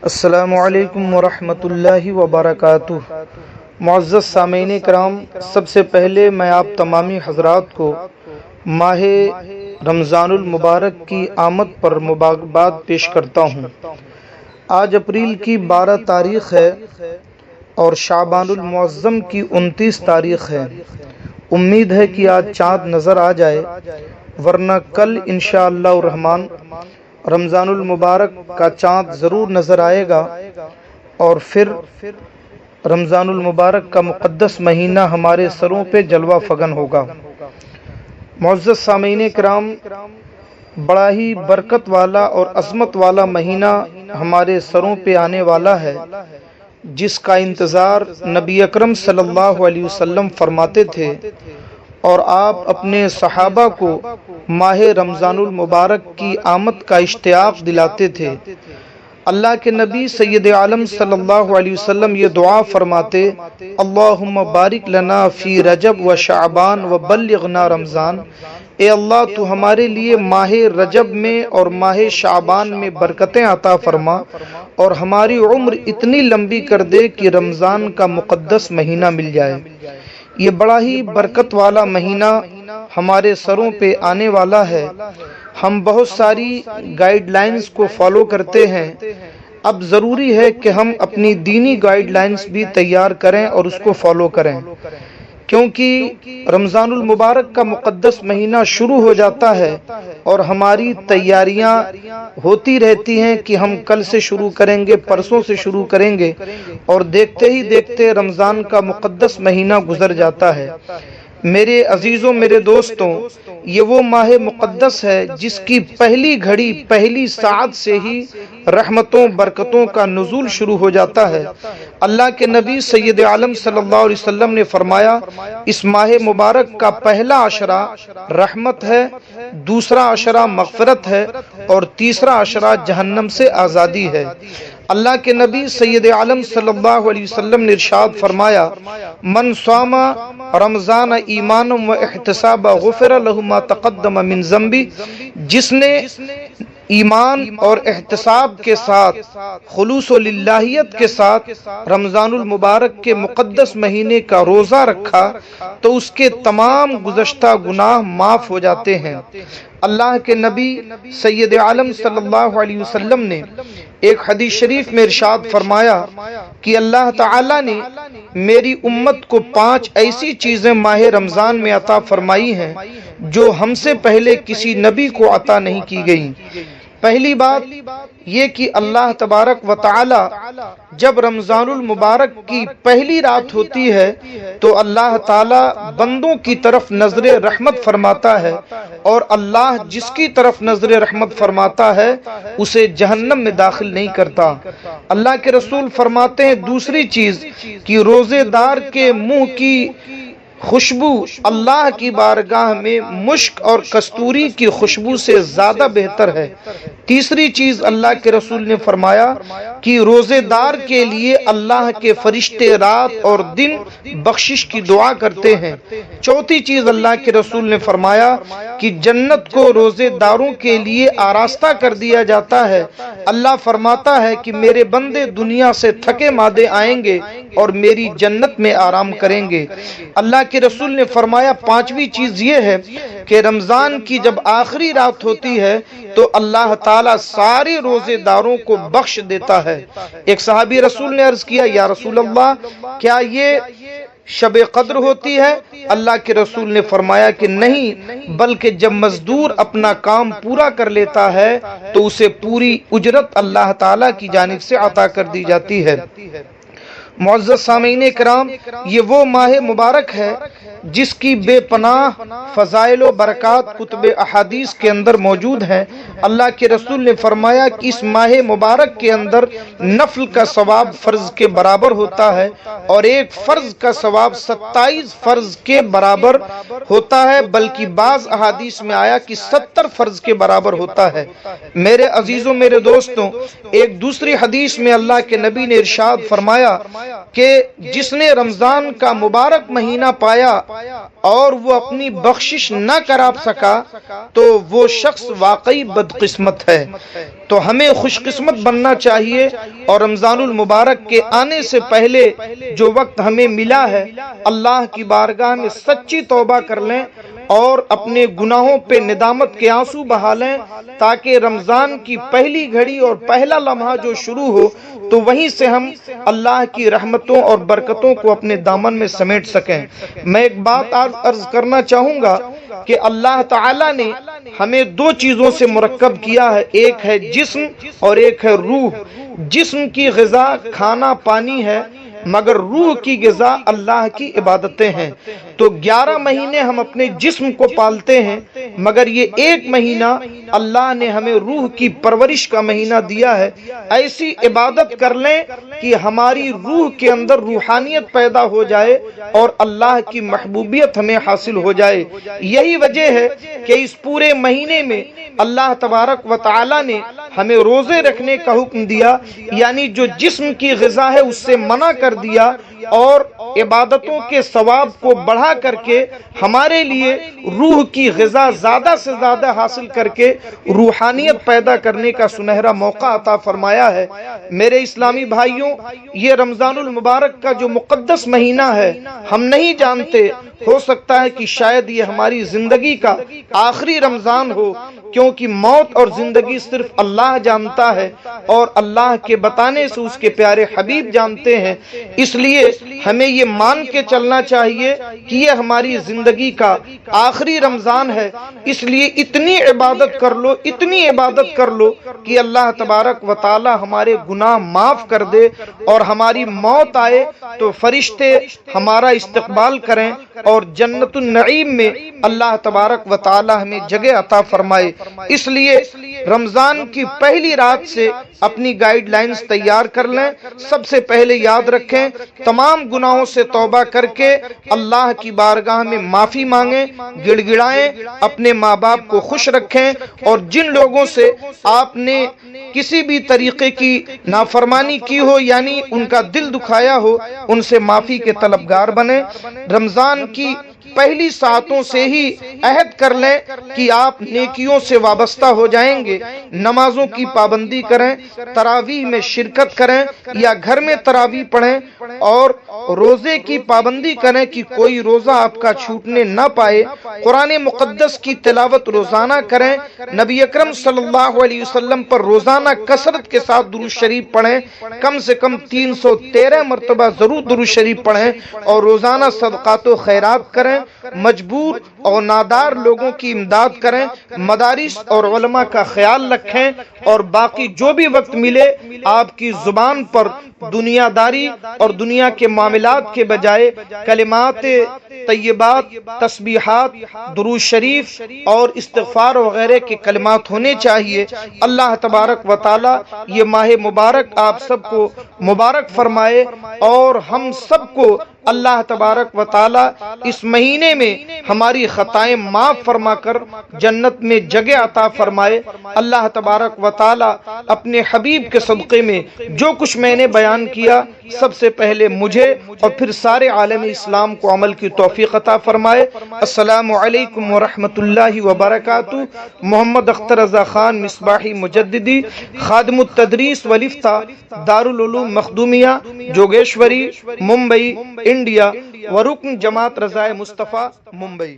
السلام علیکم ورحمۃ اللہ وبرکاتہ۔ معزز سامعین کرام، سب سے پہلے میں آپ تمامی حضرات کو ماہ رمضان المبارک کی آمد پر مبارکباد پیش کرتا ہوں۔ آج اپریل کی 12 تاریخ ہے اور شعبان المعظم کی 29 تاریخ ہے۔ امید ہے کہ آج چاند نظر آ جائے، ورنہ کل انشاءاللہ الرحمن رمضان المبارک کا چاند ضرور نظر آئے گا اور پھر رمضان المبارک کا مقدس مہینہ ہمارے سروں پہ جلوہ فگن ہوگا۔ معزز سامعین کرام، بڑا ہی برکت والا اور عظمت والا مہینہ ہمارے سروں پہ آنے والا ہے، جس کا انتظار نبی اکرم صلی اللہ علیہ وسلم فرماتے تھے اور آپ اپنے صحابہ کو ماہ رمضان المبارک کی آمد کا اشتیاق دلاتے تھے۔ اللہ کے نبی سید عالم صلی اللہ علیہ وسلم یہ دعا فرماتے: اللہم بارک لنا فی رجب و شعبان و بلغنا رمضان۔ اے اللہ، تو ہمارے لیے ماہ رجب میں اور ماہ شعبان میں برکتیں عطا فرما اور ہماری عمر اتنی لمبی کر دے کہ رمضان کا مقدس مہینہ مل جائے۔ یہ بڑا ہی برکت والا مہینہ ہمارے سروں پہ آنے والا ہے۔ ہم بہت ساری گائیڈ لائنز کو فالو کرتے ہیں، اب ضروری ہے کہ ہم اپنی دینی گائیڈ لائنز بھی تیار کریں اور اس کو فالو کریں، کیونکہ رمضان المبارک کا مقدس مہینہ شروع ہو جاتا ہے اور ہماری تیاریاں ہوتی رہتی ہیں کہ ہم کل سے شروع کریں گے، پرسوں سے شروع کریں گے، اور دیکھتے ہی دیکھتے رمضان کا مقدس مہینہ گزر جاتا ہے۔ میرے عزیزوں، میرے دوستوں، یہ وہ ماہ مقدس ہے جس کی پہلی گھڑی، پہلی ساعت سے ہی رحمتوں برکتوں کا نزول شروع ہو جاتا ہے۔ اللہ کے نبی سید عالم صلی اللہ علیہ وسلم نے فرمایا، اس ماہ مبارک کا پہلا عشرہ رحمت ہے، دوسرا عشرہ مغفرت ہے اور تیسرا عشرہ جہنم سے آزادی ہے۔ اللہ کے نبی سید عالم صلی اللہ علیہ وسلم نے ارشاد فرمایا: من صام رمضان ایمانا و احتسابا غفر لہ ما تقدم من ذنبہ، جس نے ایمان اور احتساب کے ساتھ، خلوص و للہیت کے ساتھ رمضان المبارک کے مقدس مہینے کا روزہ رکھا تو اس کے تمام گزشتہ گناہ معاف ہو جاتے ہیں۔ اللہ کے نبی سید عالم صلی اللہ علیہ وسلم نے ایک حدیث شریف میں ارشاد فرمایا کہ اللہ تعالی نے میری امت کو 5 ایسی چیزیں ماہ رمضان میں عطا فرمائی ہیں جو ہم سے پہلے کسی نبی کو عطا نہیں کی گئیں۔ پہلی بات یہ کہ اللہ تبارک و تعالی جب رمضان المبارک کی پہلی رات ہوتی ہے تو اللہ تعالی بندوں کی طرف نظر رحمت فرماتا ہے، اور اللہ جس کی طرف نظر رحمت فرماتا ہے اسے جہنم میں داخل نہیں کرتا۔ اللہ کے رسول فرماتے ہیں دوسری چیز کہ روزے دار کے منہ کی خوشبو اللہ کی بارگاہ میں مشک اور کستوری کی خوشبو سے زیادہ بہتر ہے۔ تیسری چیز اللہ کے رسول نے فرمایا کہ روزے دار کے لیے اللہ کے فرشتے رات اور دن بخشش کی دعا کرتے ہیں۔ چوتھی چیز اللہ کے رسول نے فرمایا کہ جنت کو روزے داروں کے لیے آراستہ کر دیا جاتا ہے۔ اللہ فرماتا ہے کہ میرے بندے دنیا سے تھکے مادے آئیں گے اور میری جنت میں آرام کریں گے۔ اللہ کے رسول نے فرمایا 5ویں چیز یہ ہے کہ رمضان کی جب آخری رات ہوتی ہے تو اللہ تعالیٰ سارے روزے داروں کو بخش دیتا ہے۔ ایک صحابی رسول نے عرض کیا: یا رسول اللہ، کیا یہ شب قدر ہوتی ہے؟ اللہ کے رسول نے فرمایا کہ نہیں، بلکہ جب مزدور اپنا کام پورا کر لیتا ہے تو اسے پوری اجرت اللہ تعالیٰ کی جانب سے عطا کر دی جاتی ہے۔ معزز سامعین کرام، یہ وہ ماہ مبارک ہے جس کی بے پناہ فضائل و برکات کتب احادیث کے اندر موجود ہیں۔ اللہ کے رسول نے فرمایا کہ اس ماہ مبارک کے اندر نفل کا ثواب فرض کے برابر ہوتا ہے اور ایک فرض کا ثواب 27 فرض کے برابر ہوتا ہے، بلکہ بعض احادیث میں آیا کہ 70 فرض کے برابر ہوتا ہے۔ میرے عزیزوں، میرے دوستوں، ایک دوسری حدیث میں اللہ کے نبی نے ارشاد فرمایا کہ جس نے رمضان کا مبارک مہینہ پایا اور وہ اپنی بخشش نہ کرا سکا تو وہ شخص واقعی بدقسمت ہے۔ تو ہمیں خوش قسمت بننا چاہیے اور رمضان المبارک کے آنے سے پہلے جو وقت ہمیں ملا ہے اللہ کی بارگاہ میں سچی توبہ کر لیں اور اپنے گناہوں پہ ندامت کے آنسو بہا لیں تاکہ رمضان کی پہلی گھڑی اور پہلا لمحہ جو شروع ہو تو وہیں سے ہم اللہ کی رحمتوں اور برکتوں کو اپنے دامن میں سمیٹ سکیں۔ میں ایک بات عرض کرنا چاہوں گا کہ اللہ تعالیٰ نے ہمیں دو چیزوں سے مرکب کیا ہے، ایک ہے جسم اور ایک ہے روح۔ جسم کی غذا کھانا پانی ہے مگر روح کی غذا اللہ کی عبادتیں ہیں۔ تو 11 مہینے ہم اپنے جسم کو پالتے ہیں مگر یہ ایک مہینہ اللہ نے ہمیں روح کی پرورش کا مہینہ دیا ہے۔ ایسی عبادت کر لیں کہ ہماری روح کے اندر روحانیت پیدا ہو جائے اور اللہ کی محبوبیت ہمیں حاصل ہو جائے۔ یہی وجہ ہے کہ اس پورے مہینے میں اللہ تبارک و تعالی نے ہمیں روزے رکھنے کا حکم دیا، یعنی جو جسم کی غذا ہے اس سے منع کر دیا اور عبادتوں کے ثواب کو بڑھا کر کے ہمارے لیے روح کی غذا زیادہ سے زیادہ حاصل کر کے روحانیت پیدا کرنے کا سنہرا موقع عطا فرمایا ہے۔ میرے اسلامی بھائیوں، یہ رمضان المبارک کا جو مقدس مہینہ ہے ہم نہیں جانتے، ہو سکتا ہے کہ شاید یہ ہماری زندگی کا آخری رمضان ہو، کیونکہ موت اور زندگی صرف اللہ جانتا ہے اور اللہ کے بتانے سے اس کے پیارے حبیب جانتے ہیں۔ اس لیے ہمیں یہ مان کے چلنا چاہیے کہ یہ ہماری زندگی کا آخری رمضان ہے، اس لیے اتنی عبادت کر لو، اتنی عبادت کر لو کہ اللہ تبارک و تعالی ہمارے گناہ معاف کر دے اور ہماری موت آئے تو فرشتے ہمارا استقبال کریں اور جنت النعیم میں اللہ تبارک و تعالی ہمیں جگہ عطا فرمائے۔ اس لیے رمضان کی پہلی رات سے اپنی گائیڈ لائنز تیار کر لیں۔ سب سے پہلے یاد رکھیں، تمام گناہوں سے توبہ کر کے اللہ کی بارگاہ میں معافی مانگیں، گڑ گڑائیں، اپنے ماں باپ کو خوش رکھیں اور جن لوگوں سے آپ نے کسی بھی طریقے کی نافرمانی کی ہو یعنی ان کا دل دکھایا ہو ان سے معافی کے طلبگار بنیں۔ رمضان کی پہلی ساعتوں سے ہی عہد کر لیں کہ آپ نیکیوں سے وابستہ ہو جائیں گے، نمازوں کی پابندی کریں، تراویح میں شرکت کریں یا گھر میں تراویح پڑھیں اور روزے کی پابندی کریں کہ کوئی روزہ آپ کا چھوٹنے نہ پائے، قرآن مقدس کی تلاوت روزانہ کریں، نبی اکرم صلی اللہ علیہ وسلم پر روزانہ کثرت کے ساتھ درود شریف پڑھیں، کم سے کم 313 مرتبہ ضرور درود شریف پڑھیں اور روزانہ صدقات و خیرات کریں، مجبور اور نادار لوگوں کی امداد کریں، مدارس اور علماء کا خیال رکھیں اور باقی جو بھی وقت ملے آپ کی زبان پر دنیا داری اور دنیا کے معاملات کے بجائے کلمات طیبات، تسبیحات، درود شریف اور استغفار وغیرہ کے کلمات ہونے چاہیے۔ اللہ تبارک و تعالی یہ ماہ مبارک آپ سب کو مبارک فرمائے اور ہم سب کو اللہ تبارک و تعالی اس مہینے میں ہماری خطائیں معاف فرما کر جنت میں جگہ عطا فرمائے۔ اللہ تبارک و تعالی اپنے حبیب کے صدقے میں جو کچھ میں نے بیان کیا سب سے پہلے مجھے اور پھر سارے عالم اسلام کو عمل کی توفیق عطا فرمائے۔ السلام علیکم ورحمۃ اللہ وبرکاتہ۔ محمد اختر رضا خان مصباحی مجددی، خادم التدریس والافتاء، دارالعلوم مخدومیہ، جوگیشوری، ممبئی، انڈیا، ورکن جماعت رضائے مصطفیٰ، ممبئی۔